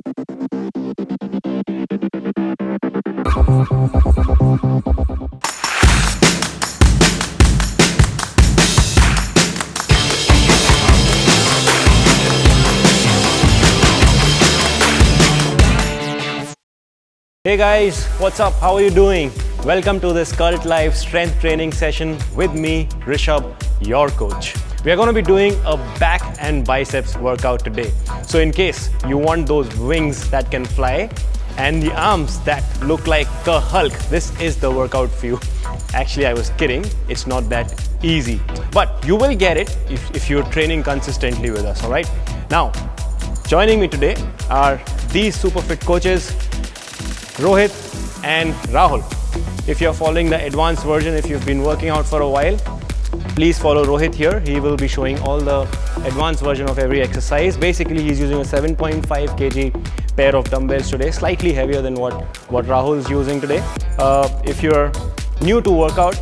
Hey guys, what's up? How are you doing? Welcome to this Cult Life strength training session with me, Rishabh, your coach. We are going to be doing a back and biceps workout today. So in case you want those wings that can fly and the arms that look like the Hulk, this is the workout for you. Actually, I was kidding. It's not that easy, but you will get it if you're training consistently with us, all right? Now, joining me today are these super fit coaches, Rohit and Rahul. If you're following the advanced version, if you've been working out for a while, please follow Rohit here. He will be showing all the advanced version of every exercise. Basically, he's using a 7.5 kg pair of dumbbells today, slightly heavier than what Rahul is using today. If you're new to workout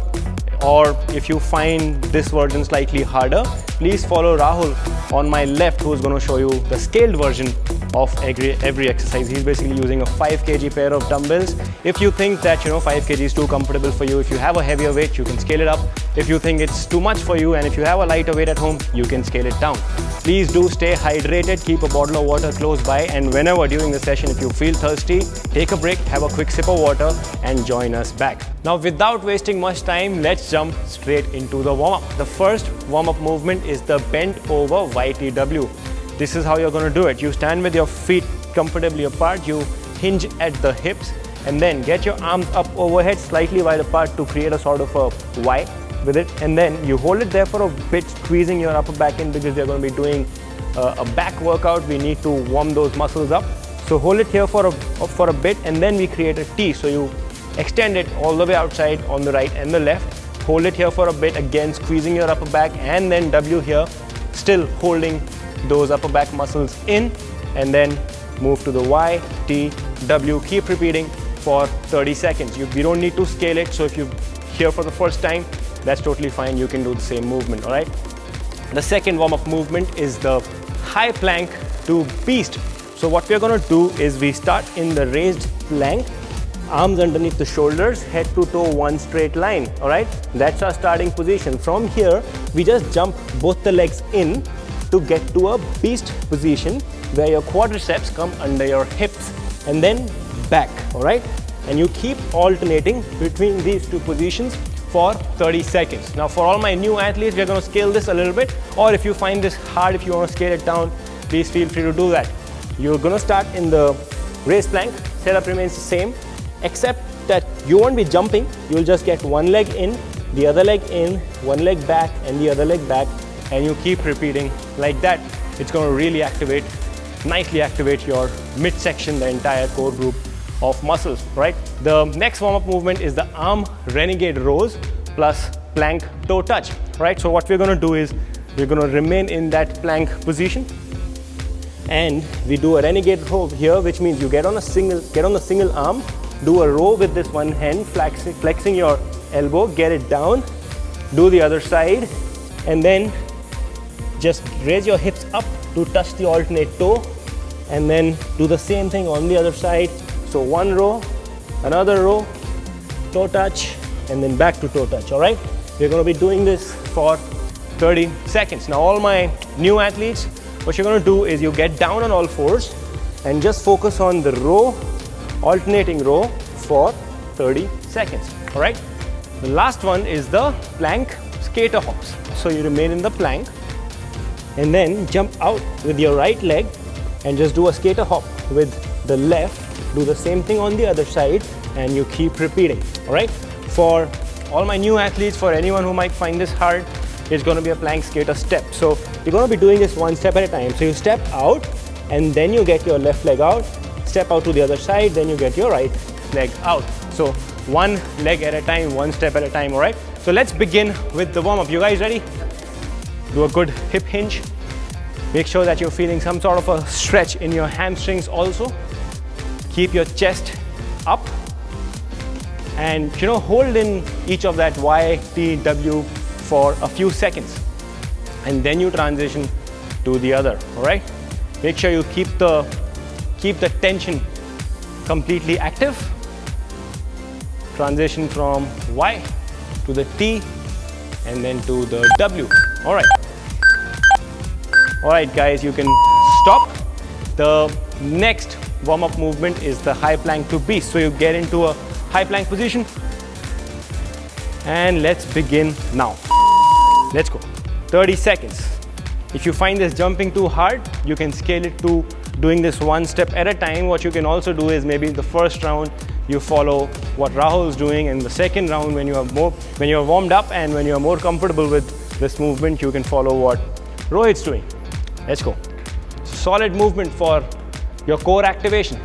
or if you find this version slightly harder, please follow Rahul on my left, who's going to show you the scaled version of every exercise. He's basically using a 5 kg pair of dumbbells. If you think that 5 kg is too comfortable for you, if you have a heavier weight, you can scale it up. If you think it's too much for you and if you have a lighter weight at home, you can scale it down. Please do stay hydrated, keep a bottle of water close by, and whenever during the session if you feel thirsty, take a break, have a quick sip of water and join us back. Now without wasting much time, let's jump straight into the warm-up. The first warm-up movement is the bent over YTW. This is how you're going to do it. You stand with your feet comfortably apart, you hinge at the hips, and then get your arms up overhead slightly wide apart to create a sort of a Y with it, and then you hold it there for a bit, squeezing your upper back in, because we're going to be doing a back workout. We need to warm those muscles up. So hold it here for a bit, and then we create a T. So you extend it all the way outside on the right and the left. Hold it here for a bit, again squeezing your upper back, and then W here, still holding those upper back muscles in, and then move to the Y, T, W. Keep repeating for 30 seconds. We don't need to scale it, so if you're here for the first time, that's totally fine. You can do the same movement, all right? The second warm-up movement is the high plank to beast. So what we're gonna do is we start in the raised plank, arms underneath the shoulders, head to toe, one straight line, all right? That's our starting position. From here, we just jump both the legs in to get to a beast position where your quadriceps come under your hips and then back, all right? And you keep alternating between these two positions for 30 seconds. Now for all my new athletes, we're going to scale this a little bit, or if you find this hard, if you want to scale it down, please feel free to do that. You're going to start in the raised plank. Setup remains the same, except that you won't be jumping. You'll just get one leg in, the other leg in, one leg back, and the other leg back, and you keep repeating like that. It's going to really nicely activate your midsection, the entire core group of muscles, right? The next warm-up movement is the arm renegade rows plus plank toe touch, right? So what we're going to do is we're going to remain in that plank position, and we do a renegade row here, which means you get on the single arm, do a row with this one hand, flexing your elbow, get it down, do the other side, and then just raise your hips up to touch the alternate toe, and then do the same thing on the other side. So one row, another row, toe touch, and then back to toe touch, all right? We're going to be doing this for 30 seconds. Now all my new athletes, what you're going to do is you get down on all fours and just focus on the row, alternating row for 30 seconds, all right? The last one is the plank skater hops. So you remain in the plank and then jump out with your right leg and just do a skater hop with the left. Do the same thing on the other side, and you keep repeating, all right? For all my new athletes, for anyone who might find this hard, it's going to be a plank skater step. So you're going to be doing this one step at a time. So you step out, and then you get your left leg out, step out to the other side, then you get your right leg out. So one leg at a time, one step at a time, all right? So let's begin with the warm-up. You guys ready? Do a good hip hinge. Make sure that you're feeling some sort of a stretch in your hamstrings also. Keep your chest up and hold in each of that Y, T, W for a few seconds, and then you transition to the other, all right? Make sure you keep the keep the tension completely active. Transition from Y to the T and then to the W. All right. All right, guys, you can stop. The next warm-up movement is the high plank to beast. So you get into a high plank position. And let's begin now. Let's go. 30 seconds. If you find this jumping too hard, you can scale it to doing this one step at a time. What you can also do is maybe the first round you follow what Rahul is doing, and the second round when you are warmed up and when you are more comfortable with this movement, you can follow what Rohit's doing. Let's go. Solid movement for your core activation.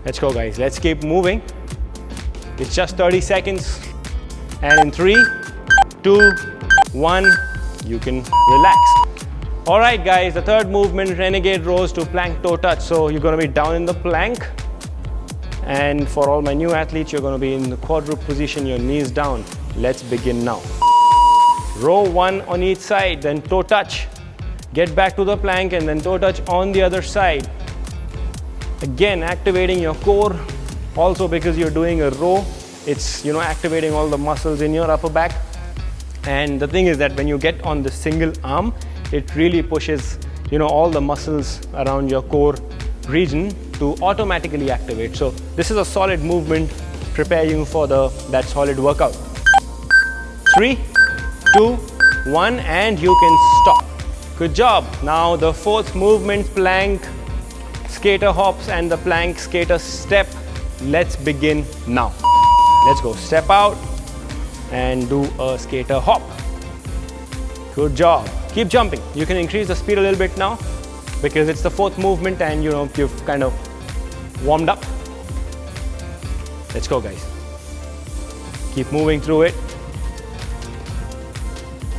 Let's go, guys. Let's keep moving. It's just 30 seconds. And in 3, 2, 1, you can relax. All right, guys, the third movement, Renegade rows to plank toe touch. So you're going to be down in the plank. And for all my new athletes, you're going to be in the quadruped position, your knees down. Let's begin now. Row 1 on each side, then toe touch. Get back to the plank and then toe touch on the other side. Again, activating your core. Also, because you're doing a row, it's, activating all the muscles in your upper back. And the thing is that when you get on the single arm, it really pushes, all the muscles around your core region to automatically activate. So this is a solid movement, prepare you for that solid workout. 3, 2, 1, and you can stop. Good job. Now the fourth movement, plank skater hops and the plank skater step. Let's begin now. Let's go. Step out and do a skater hop. Good job. Keep jumping. You can increase the speed a little bit now because it's the fourth movement and you've kind of warmed up. Let's go, guys. Keep moving through it.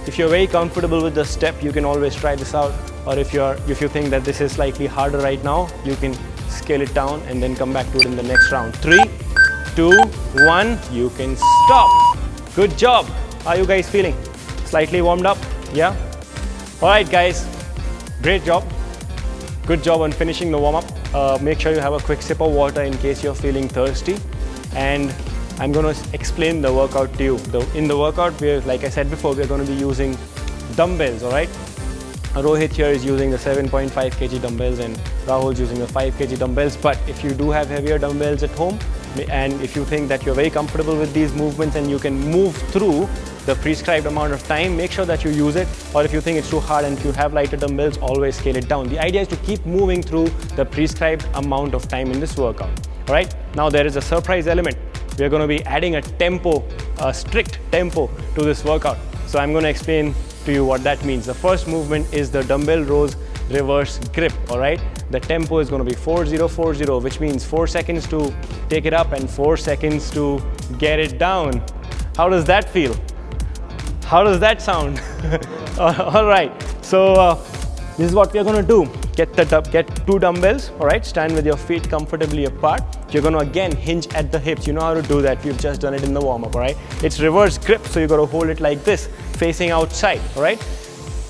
If you're very comfortable with the step, you can always try this out. Or if you think that this is slightly harder right now, you can scale it down and then come back to it in the next round. 3, 2, 1, you can stop. Good job. How are you guys feeling? Slightly warmed up? Yeah? All right, guys. Great job. Good job on finishing the warm-up. Make sure you have a quick sip of water in case you're feeling thirsty. And I'm going to explain the workout to you. In the workout, like I said before, we're going to be using dumbbells, all right? Rohit here is using the 7.5 kg dumbbells and Rahul's using the 5 kg dumbbells. But if you do have heavier dumbbells at home, and if you think that you're very comfortable with these movements and you can move through the prescribed amount of time, make sure that you use it. Or if you think it's too hard and if you have lighter dumbbells, always scale it down. The idea is to keep moving through the prescribed amount of time in this workout. All right, now there is a surprise element. We're going to be adding a strict tempo to this workout. So I'm going to explain to you what that means. The first movement is the dumbbell rows reverse grip, all right? The tempo is going to be 4040, which means 4 seconds to take it up and 4 seconds to get it down. How does that feel? How does that sound? All right, so this is what we're going to do. Get 2 dumbbells, all right? Stand with your feet comfortably apart. You're going to again hinge at the hips. You know how to do that. We've just done it in the warm-up, all right? It's reverse grip, so you got to hold it like this, facing outside, all right?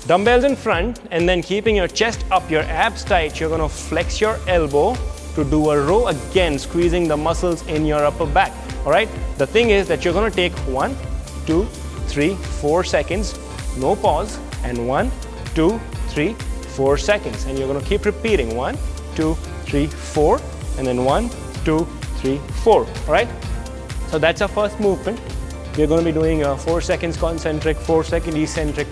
Dumbbells in front, and then keeping your chest up, your abs tight, you're going to flex your elbow to do a row, again squeezing the muscles in your upper back, all right? The thing is that you're going to take 1, 2, 3, 4 seconds, no pause, and 1, 2, 3, 4 seconds, and you're going to keep repeating 1, 2, 3, 4, and then 1, 2, 3, 4. All right, so that's our first movement. We're going to be doing a 4 seconds concentric, 4 second eccentric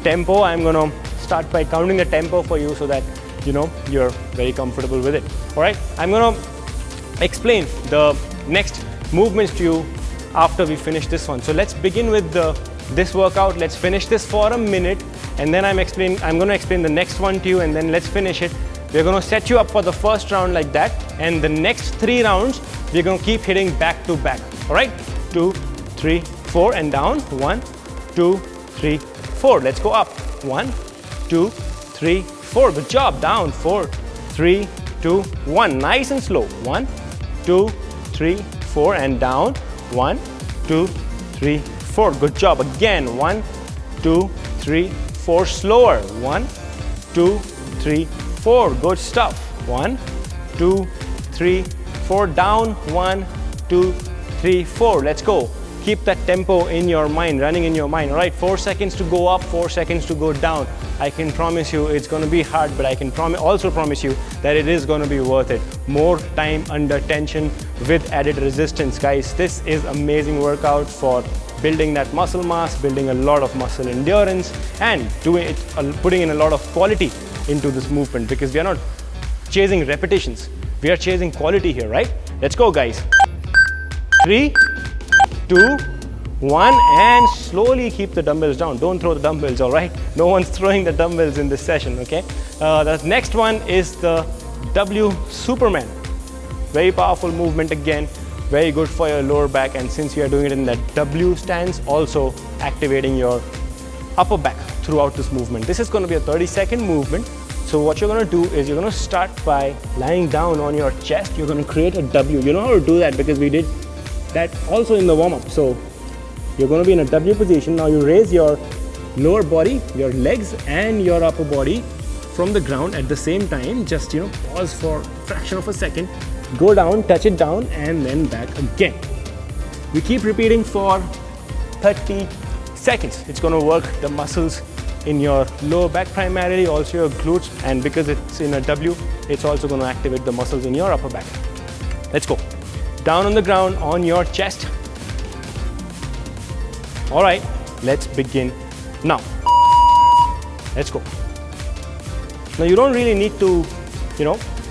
tempo. I'm going to start by counting the tempo for you so that you're very comfortable with it. All right, I'm going to explain the next movements to you after we finish this one. So let's begin with this workout. Let's finish this for a minute, and then I'm going to explain the next one to you, and then let's finish it. We're going to set you up for the first round like that, and the next 3 rounds we're going to keep hitting back to back. All right, 2, 3, 4, and down. 1, 2, 3, 4. Let's go up. 1, 2, 3, 4. Good job. Down. 4, 3, 2, 1. Nice and slow. 1, 2, 3, 4, and down. 1, 2, 3, 4. Good job. Again. 1, 2, 3, 4. Slower. 1, 2, 3, 4. Good stuff. 1, 2, 3, 4. Down, 1, 2, 3, 4. Let's go. Keep that tempo in your mind, running in your mind. All right, 4 seconds to go up, 4 seconds to go down. I can promise you it's going to be hard, but I can also promise you that it is going to be worth it. More time under tension with added resistance, guys. This is amazing workout for building that muscle mass, building a lot of muscle endurance, and putting in a lot of quality into this movement, because we are not chasing repetitions. We are chasing quality here, right? Let's go, guys. 3, 2, 1, and slowly keep the dumbbells down. Don't throw the dumbbells, all right? No one's throwing the dumbbells in this session, okay? The next one is the W Superman. Very powerful movement again. Very good for your lower back, and since you are doing it in that W stance, also activating your upper back throughout this movement. This is going to be a 30-second movement. So what you're going to do is you're going to start by lying down on your chest. You're going to create a W. You know how to do that because we did that also in the warm-up. So you're going to be in a W position. Now you raise your lower body, your legs and your upper body from the ground at the same time. Just, pause for a fraction of a second. Go down, touch it down, and then back again. We keep repeating for 30 seconds. It's going to work the muscles in your lower back primarily, also your glutes, and because it's in a W, it's also going to activate the muscles in your upper back. Let's go. Down on the ground on your chest. All right, let's begin now. Let's go. Now you don't really need to,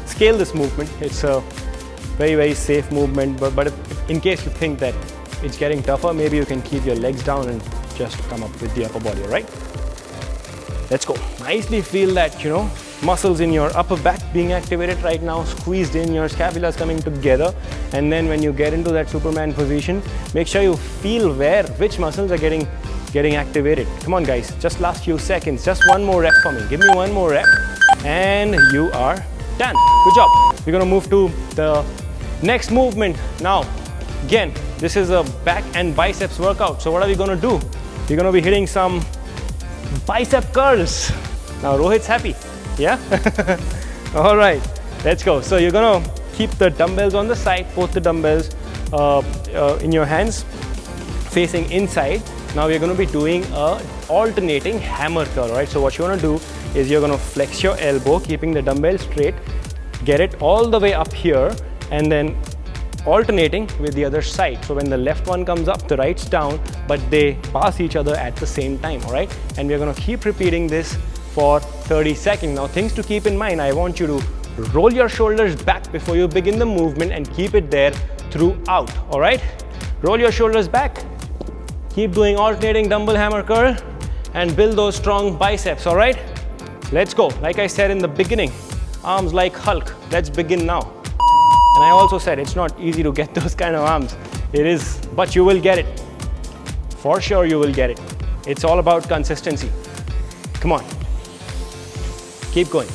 scale this movement. It's a very, very safe movement, but if, in case you think that it's getting tougher, maybe you can keep your legs down and just come up with the upper body, all right? Let's go. Nicely feel that, muscles in your upper back being activated right now, squeezed in, your scapula is coming together. And then when you get into that Superman position, make sure you feel which muscles are getting activated. Come on, guys, just last few seconds. Just one more rep for me. Give me one more rep and you are done. Good job. We're gonna move to the next movement. Now, again, this is a back and biceps workout. So what are we gonna do? We're gonna be hitting some bicep curls. Now Rohit's happy, yeah? All right, let's go. So you're gonna keep the dumbbells on the side, both the dumbbells in your hands, facing inside. Now we're gonna be doing a alternating hammer curl, right? So what you wanna do is you're gonna flex your elbow, keeping the dumbbell straight, get it all the way up here, and then alternating with the other side. So when the left one comes up, the right's down, but they pass each other at the same time, all right? And we're gonna keep repeating this for 30 seconds. Now, things to keep in mind, I want you to roll your shoulders back before you begin the movement and keep it there throughout, all right? Roll your shoulders back, keep doing alternating dumbbell hammer curl, and build those strong biceps, all right? Let's go. Like I said in the beginning, arms like Hulk. Let's begin now. And I also said it's not easy to get those kind of arms. It is, but you will get it. For sure you will get it. It's all about consistency. Come on. Keep going.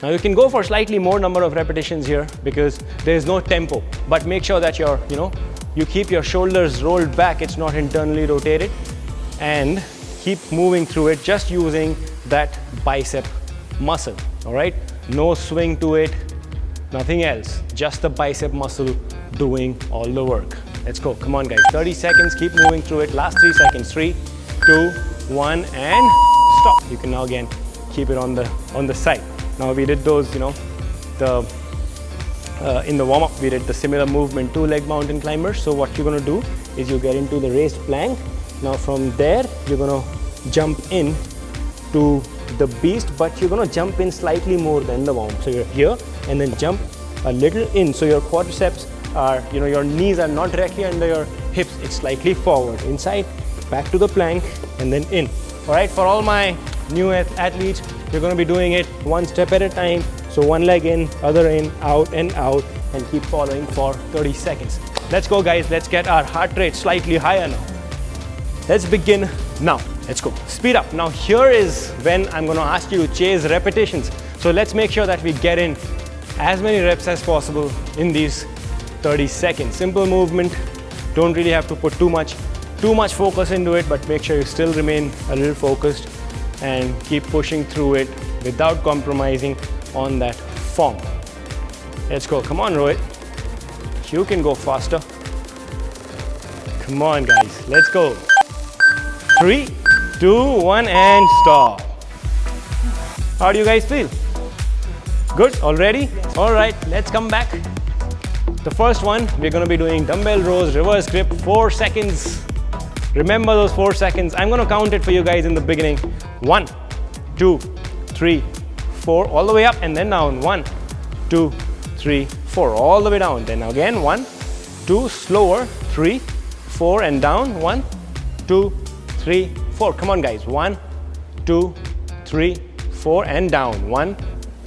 Now you can go for slightly more number of repetitions here because there is no tempo, but make sure that you keep your shoulders rolled back. It's not internally rotated, and keep moving through it, just using that bicep muscle, all right? No swing to it, nothing else, just the bicep muscle doing all the work. Let's go, come on guys, 30 seconds, keep moving through it. Last 3 seconds, 3, 2, 1, and stop. You can now again keep it on the side. Now we did those, in the warm-up, we did the similar movement, 2-leg mountain climbers. So what you're gonna do is you get into the raised plank. Now from there, you're gonna jump in to the beast, but you're gonna jump in slightly more than the warm. So you're here and then jump a little in. So your quadriceps are, your knees are not directly under your hips, it's slightly forward. Inside, back to the plank, and then in. All right, for all my new athletes, you're gonna be doing it one step at a time. So one leg in, other in, and keep following for 30 seconds. Let's go guys, let's get our heart rate slightly higher now. Let's begin now. Let's go. Speed up. Now here is when I'm going to ask you to chase repetitions. So let's make sure that we get in as many reps as possible in these 30 seconds. Simple movement. Don't really have to put too much focus into it, but make sure you still remain a little focused and keep pushing through it without compromising on that form. Let's go. Come on, Rohit. You can go faster. Come on, guys. Let's go. 3, 2, 1, and stop. How do you guys feel? Good already? All right, let's come back. The first one, we're going to be doing dumbbell rows, reverse grip, 4 seconds. Remember those 4 seconds. I'm going to count it for you guys in the beginning. 1, 2, 3, 4, all the way up and then down. 1, 2, 3, 4, all the way down. Then again, 1, 2, slower, 3, 4, and down. 1, 2, 3, 4. Come on, guys. 1, 2, 3, 4, and down. 1,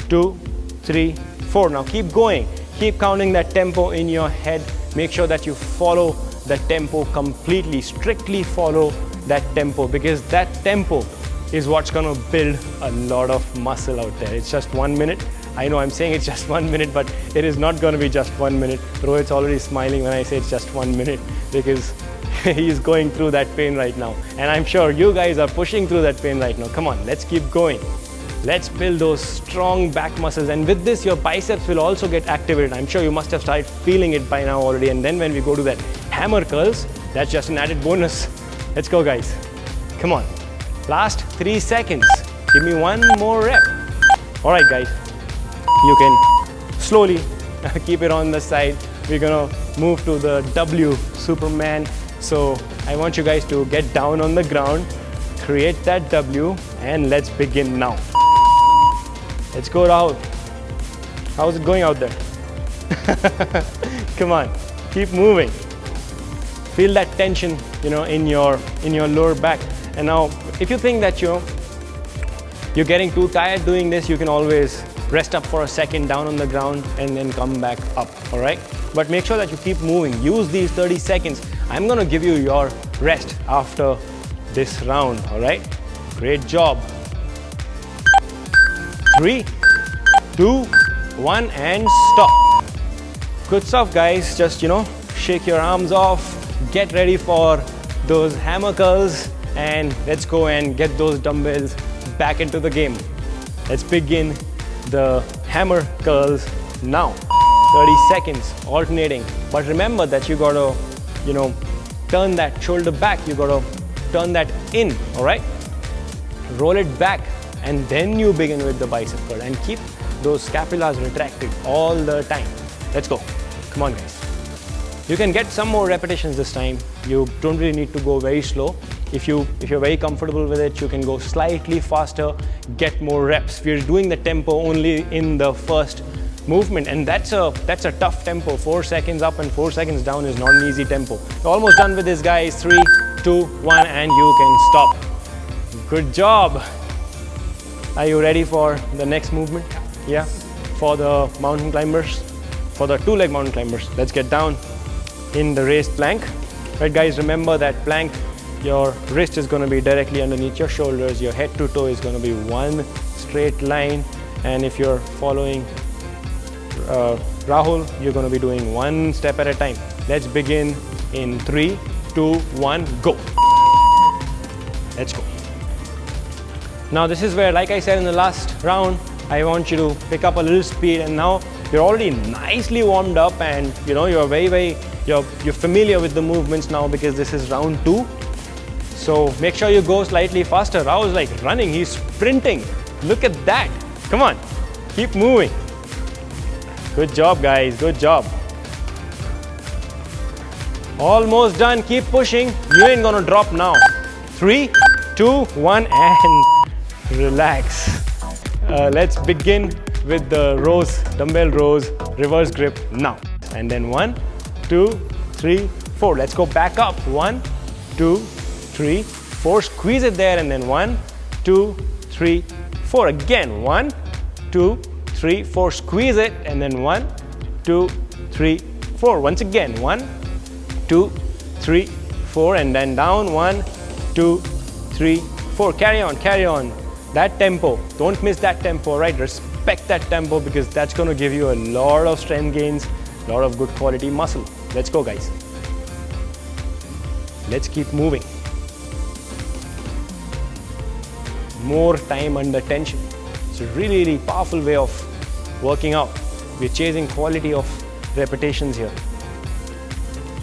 2, 3, 4. Now keep going. Keep counting that tempo in your head. Make sure that you follow the tempo completely. Strictly follow that tempo, because that tempo is what's going to build a lot of muscle out there. It's just 1 minute. I know I'm saying it's just 1 minute, but it is not going to be just 1 minute. Rohit's already smiling when I say it's just 1 minute, because he's going through that pain right now. And I'm sure you guys are pushing through that pain right now. Come on, let's keep going. Let's build those strong back muscles, and with this your biceps will also get activated. I'm sure you must have started feeling it by now already, and then when we go to that hammer curls, that's just an added bonus. Let's go, guys. Come on. Last 3 seconds. Give me one more rep. All right, guys. You can slowly keep it on the side. We're gonna move to the W, Superman. So I want you guys to get down on the ground, create that W, and let's begin now. Let's go, Rahul. How's it going out there? Come on, keep moving. Feel that tension, in your lower back. And now, if you think that you're getting too tired doing this, you can always rest up for a second down on the ground and then come back up. All right? But make sure that you keep moving. Use these 30 seconds. I'm gonna give you your rest after this round. All right? Great job. 3, 2, 1, and stop. Good stuff, guys. Just, shake your arms off, get ready for those hammer curls, and let's go and get those dumbbells back into the game. Let's begin the hammer curls now. 30 seconds, alternating. But remember that you gotta, turn that shoulder back. You gotta turn that in, all right? Roll it back, and then you begin with the bicep curl, and keep those scapulars retracted all the time. Let's go. Come on, guys. You can get some more repetitions this time. You don't really need to go very slow. If you're very comfortable with it, you can go slightly faster, get more reps. We're doing the tempo only in the first movement, and that's a tough tempo. 4 seconds up and 4 seconds down is not an easy tempo. You're almost done with this, guys. 3, 2, 1, and you can stop. Good job. Are you ready for the next movement? Yeah? For the mountain climbers, for the 2-leg mountain climbers. Let's get down in the raised plank. Right, guys, remember that plank, your wrist is going to be directly underneath your shoulders. Your head to toe is going to be one straight line. And if you're following Rahul, you're going to be doing one step at a time. Let's begin in 3, 2, 1, go. Let's go. Now this is where, like I said in the last round, I want you to pick up a little speed, and now you're already nicely warmed up, and you're familiar with the movements now, because this is round 2. So make sure you go slightly faster. Rahul's like running, he's sprinting. Look at that. Come on, keep moving. Good job, guys, good job. Almost done, keep pushing. You ain't gonna drop now. 3, 2, 1, and relax. Let's begin with the rows, dumbbell rows, reverse grip now. And then 1, 2, 3, 4. Let's go back up. 1, 2, 3, 4. Squeeze it there, and then 1, 2, 3, 4. Again, 1, 2, 3, 4. Squeeze it, and then 1, 2, 3, 4. Once again, 1, 2, 3, 4, and then down. 1, 2, 3, 4. Carry on, carry on. That tempo, don't miss that tempo, right? Respect that tempo, because that's going to give you a lot of strength gains, a lot of good quality muscle. Let's go, guys. Let's keep moving. More time under tension. It's a really, really powerful way of working out. We're chasing quality of repetitions here.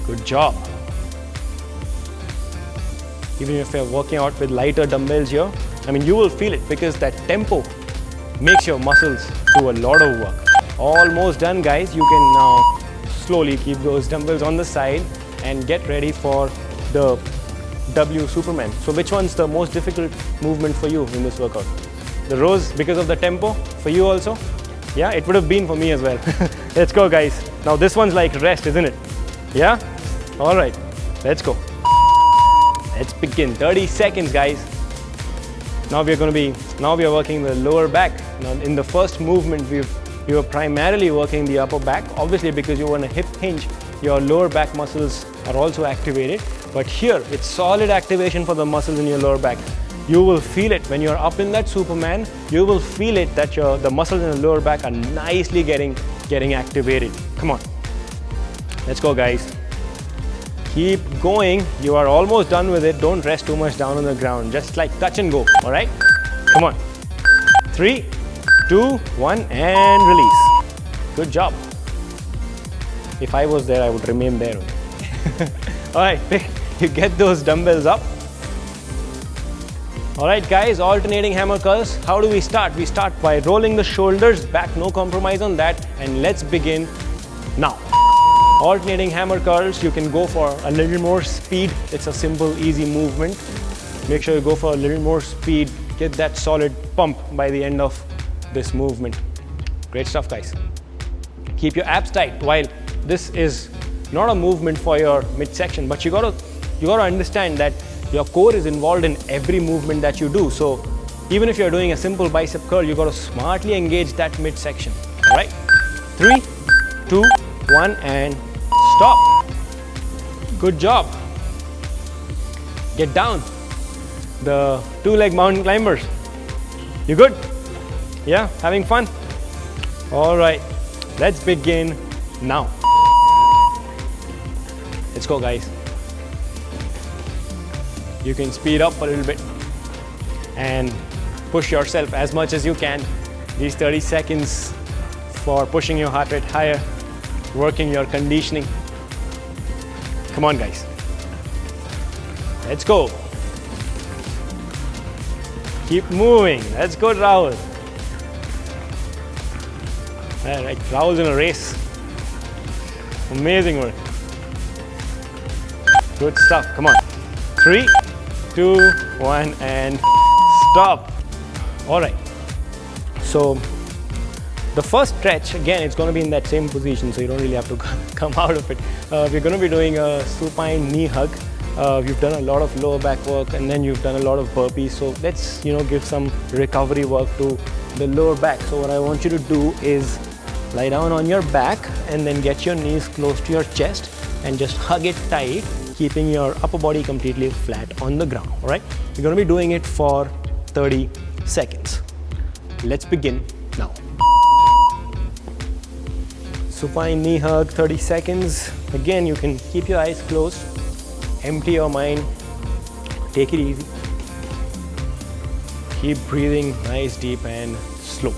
Good job. Even if you're working out with lighter dumbbells here, I mean, you will feel it because that tempo makes your muscles do a lot of work. Almost done, guys. You can now slowly keep those dumbbells on the side and get ready for the W Superman. So which one's the most difficult movement for you in this workout? The rows because of the tempo for you also? Yeah, it would have been for me as well. Let's go, guys. Now this one's like rest, isn't it? Yeah? All right, let's go. Let's begin. 30 seconds, guys. Now we are working the lower back. Now in the first movement, we were primarily working the upper back. Obviously, because you want a hip hinge, your lower back muscles are also activated. But here, it's solid activation for the muscles in your lower back. You will feel it when you're up in that Superman. You will feel it that the muscles in the lower back are nicely getting activated. Come on. Let's go, guys. Keep going. You are almost done with it. Don't rest too much down on the ground. Just like touch and go, all right? Come on. 3, 2, 1, and release. Good job. If I was there, I would remain there. All right, you get those dumbbells up. All right, guys, alternating hammer curls. How do we start? We start by rolling the shoulders back, no compromise on that, and let's begin now. Alternating hammer curls, you can go for a little more speed. It's a simple, easy movement. Make sure you go for a little more speed. Get that solid pump by the end of this movement. Great stuff, guys. Keep your abs tight. While this is not a movement for your midsection, but you gotta understand that your core is involved in every movement that you do. So even if you're doing a simple bicep curl, you gotta smartly engage that midsection. All right? 3, 2, 1, and stop. Good job. Get down. The 2-leg mountain climbers. You good? Yeah, having fun? All right, let's begin now. Let's go, guys. You can speed up a little bit and push yourself as much as you can. These 30 seconds for pushing your heart rate higher, working your conditioning. Come on, guys. Let's go. Keep moving. Let's go, Rahul. All right, Rahul's in a race. Amazing work. Good stuff. Come on. 3, 2, 1, and stop. All right. So the first stretch, again, it's going to be in that same position, so you don't really have to come out of it. We're going to be doing a supine knee hug. You've done a lot of lower back work, and then you've done a lot of burpees. So let's, give some recovery work to the lower back. So what I want you to do is lie down on your back and then get your knees close to your chest and just hug it tight, keeping your upper body completely flat on the ground. All right? You're going to be doing it for 30 seconds. Let's begin now. Supine knee hug, 30 seconds. Again, you can keep your eyes closed. Empty your mind, take it easy. Keep breathing nice, deep and slow.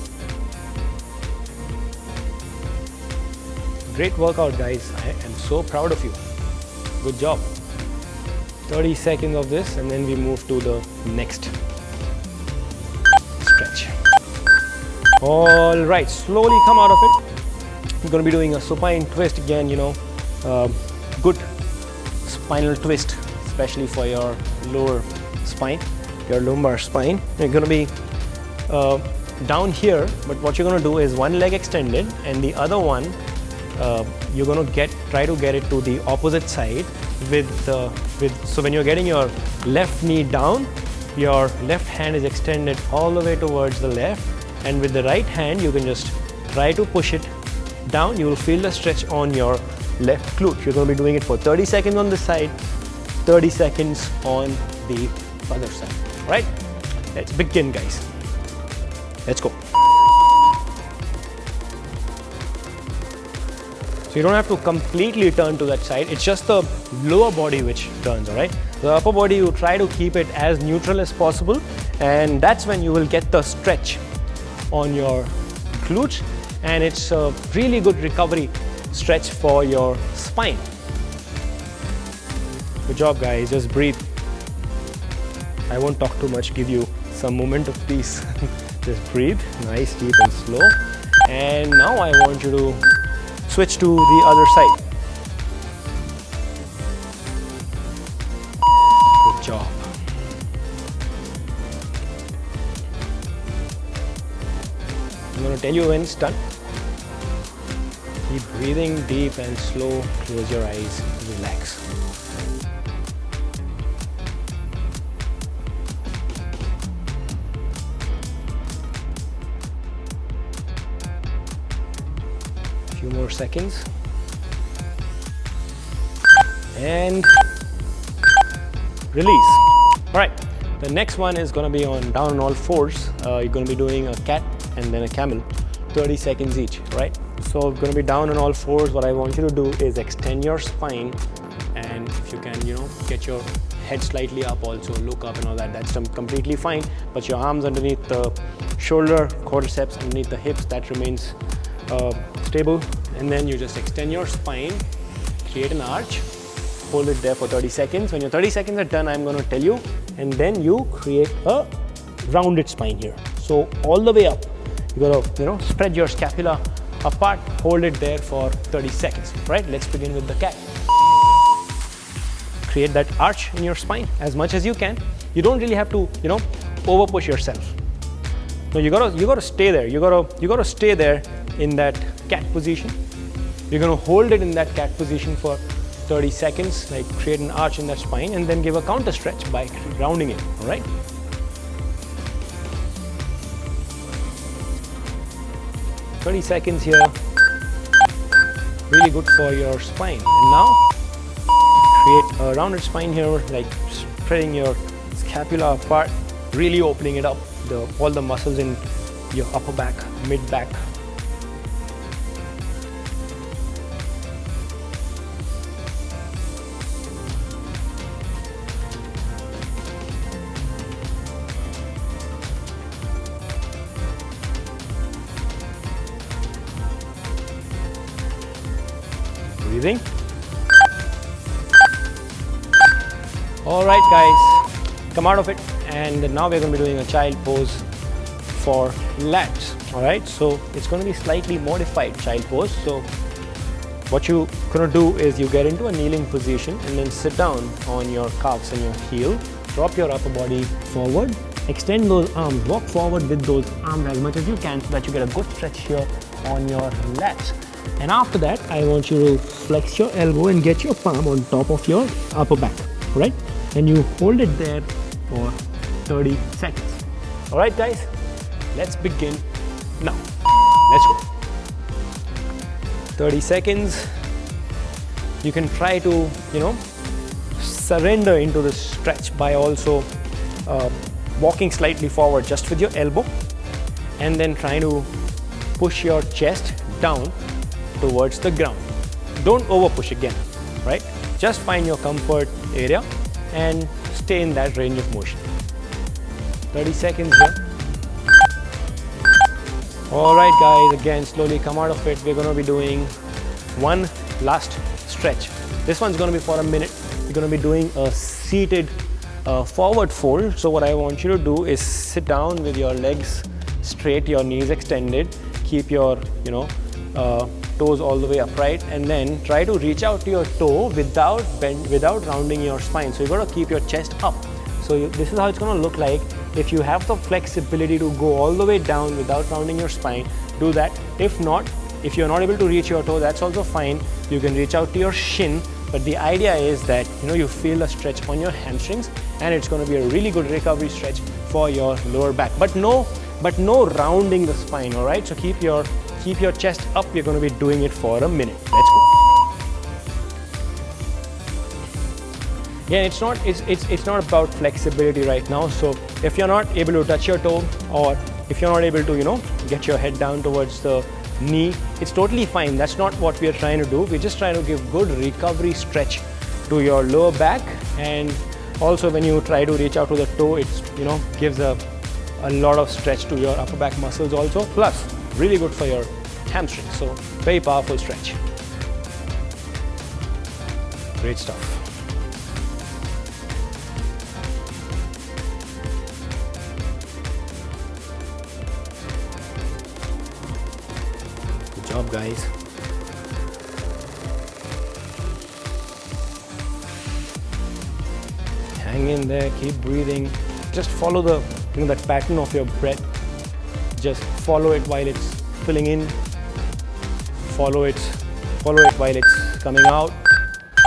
Great workout, guys. I am so proud of you. Good job. 30 seconds of this and then we move to the next stretch. All right, slowly come out of it. We're going to be doing a supine twist again, good spinal twist, especially for your lower spine, your lumbar spine. You're going to be down here, but what you're going to do is one leg extended and the other one, you're going to try to get it to the opposite side so when you're getting your left knee down, your left hand is extended all the way towards the left, and with the right hand, you can just try to push it down. You will feel the stretch on your left glute. You're going to be doing it for 30 seconds on this side, 30 seconds on the other side. All right, let's begin, guys. Let's go. So you don't have to completely turn to that side. It's just the lower body which turns, all right? The upper body, you try to keep it as neutral as possible, and that's when you will get the stretch on your glutes and it's a really good recovery stretch for your spine. Good job, guys. Just breathe. I won't talk too much, give you some moment of peace. Just breathe, nice, deep and slow. And now I want you to switch to the other side. Good job. I'm going to tell you when it's done. Keep breathing deep and slow. Close your eyes, relax. Few more seconds. And release. All right, the next one is going to be on down on all fours. You're going to be doing a cat and then a camel, 30 seconds each, right? So going to be down on all fours. What I want you to do is extend your spine, and if you can, get your head slightly up, also look up and all that, that's completely fine. But your arms underneath the shoulder, quadriceps underneath the hips, that remains stable. And then you just extend your spine, create an arch, hold it there for 30 seconds. When your 30 seconds are done, I'm going to tell you, and then you create a rounded spine here. So all the way up, you got to spread your scapula apart, hold it there for 30 seconds, right? Let's begin with the cat. Create that arch in your spine as much as you can. You don't really have to, over push yourself. No, you gotta stay there. You gotta stay there in that cat position. You're gonna hold it in that cat position for 30 seconds, like create an arch in that spine, and then give a counter stretch by rounding it, all right? "30 seconds here, really good for your spine. And now, create a rounded spine here, like spreading your scapula apart, really opening it up, all the muscles in your upper back, mid back. Breathing. All right, guys, come out of it, and now we're going to be doing a child pose for lats. All right, so it's going to be slightly modified child pose. So what you're going to do is you get into a kneeling position and then sit down on your calves and your heel. Drop your upper body forward, extend those arms, walk forward with those arms as much as you can so that you get a good stretch here on your lats. And after that, I want you to flex your elbow and get your palm on top of your upper back, right? And you hold it there for 30 seconds. All right, guys, let's begin now. Let's go. 30 seconds. You can try to, surrender into the stretch by also walking slightly forward just with your elbow, and then trying to push your chest down towards the ground. Don't over push again, right? Just find your comfort area and stay in that range of motion. 30 seconds here. All right, guys, again, slowly come out of it. We're going to be doing one last stretch. This one's going to be for a minute. We're going to be doing a seated forward fold. So what I want you to do is sit down with your legs straight, your knees extended, keep your, toes all the way upright, and then try to reach out to your toe without rounding your spine. So you've got to keep your chest up. So this is how it's going to look like. If you have the flexibility to go all the way down without rounding your spine, do that. If not, if you're not able to reach your toe, that's also fine. You can reach out to your shin, but the idea is that you feel a stretch on your hamstrings, and it's going to be a really good recovery stretch for your lower back. But no rounding the spine, all right? So keep your chest up. You're going to be doing it for a minute. Let's go. Yeah, it's not about flexibility right now. So if you're not able to touch your toe, or if you're not able to get your head down towards the knee, it's totally fine. That's not what we are trying to do. We're just trying to give good recovery stretch to your lower back, and also when you try to reach out to the toe, it's gives a lot of stretch to your upper back muscles also. Plus, really good for your hamstring. So very powerful stretch. Great stuff. Good job, guys. Hang in there, keep breathing. Just follow the, that pattern of your breath. Just follow it while it's filling in. Follow it while it's coming out.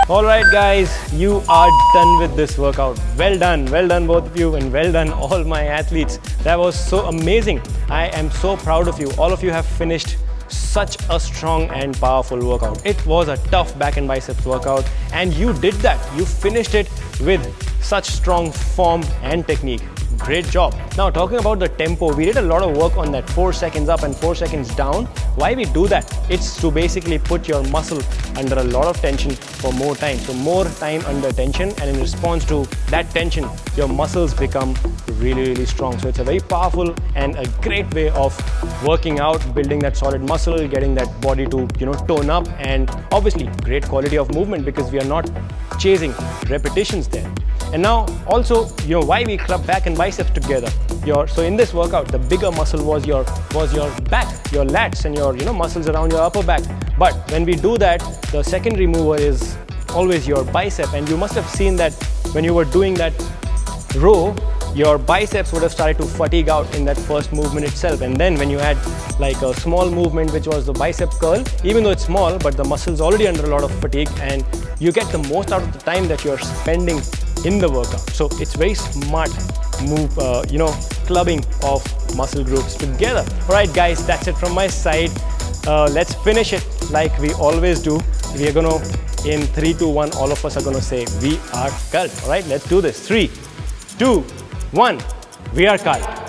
All right, guys, you are done with this workout. Well done both of you, and well done all my athletes. That was so amazing. I am so proud of you. All of you have finished such a strong and powerful workout. It was a tough back and biceps workout, and you did that. You finished it with such strong form and technique. Great job. Now, talking about the tempo, we did a lot of work on that 4 seconds up and 4 seconds down. Why we do that? It's to basically put your muscle under a lot of tension for more time. So more time under tension, and in response to that tension, your muscles become really strong. So it's a very powerful and a great way of working out, building that solid muscle, getting that body to tone up, and obviously great quality of movement because we are not chasing repetitions there. And now also, why we club back and biceps together. So in this workout, the bigger muscle was your back, your lats, and your muscles around your upper back. But when we do that, the secondary mover is always your bicep, and you must have seen that when you were doing that row, your biceps would have started to fatigue out in that first movement itself. And then when you had like a small movement, which was the bicep curl, even though it's small, but the muscle's already under a lot of fatigue, and you get the most out of the time that you're spending in the workout. So it's very smart move, clubbing of muscle groups together. All right, guys, that's it from my side. Let's finish it like we always do. We are gonna, in 3, 2, 1, all of us are gonna say, we are cult. All right, let's do this. 3, 2, 1, we are cult.